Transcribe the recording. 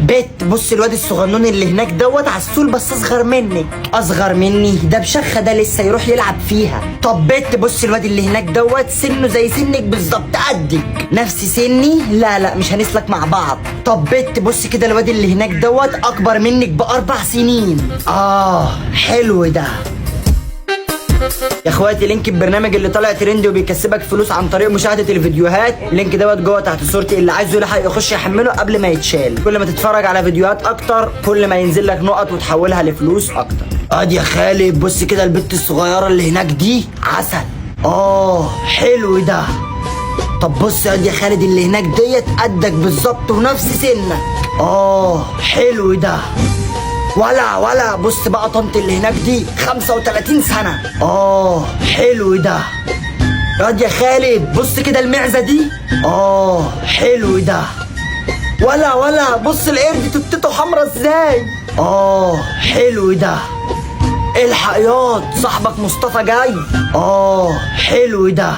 بت بص الواد الصغنون اللي هناك دوت عسول بس اصغر منك. اصغر مني؟ ده بشخه، ده لسه يروح يلعب فيها. طب بت بص الواد اللي هناك دوت سنه زي سنك بالظبط، قدك. نفس سني؟ لا مش هنسلك مع بعض. طب بت بص كده الواد اللي هناك دوت اكبر منك ب4 سنين. حلو ده. يا اخواتي لينك البرنامج اللي طالع ترند وبيكسبك فلوس عن طريق مشاهده الفيديوهات، اللينك دوت جوه تحت صورتي، اللي عايزه يلحق يخش يحمله قبل ما يتشال. كل ما تتفرج على فيديوهات اكتر كل ما ينزل لك نقط وتحولها لفلوس اكتر. يا خالد بص كده البت الصغيره اللي هناك دي عسل. حلو ده. طب بص يا خالد اللي هناك ديت قدك بالظبط ونفس سنك. حلو ده. ولا بص بقى طنط اللي هناك دي 35 سنة. حلو ده. يا خالد بص كده المعزة دي. حلو ده. ولا بص القرد تبتته حمرا ازاي. حلو ده. الحق ياض صاحبك مصطفى جاي. حلو ده.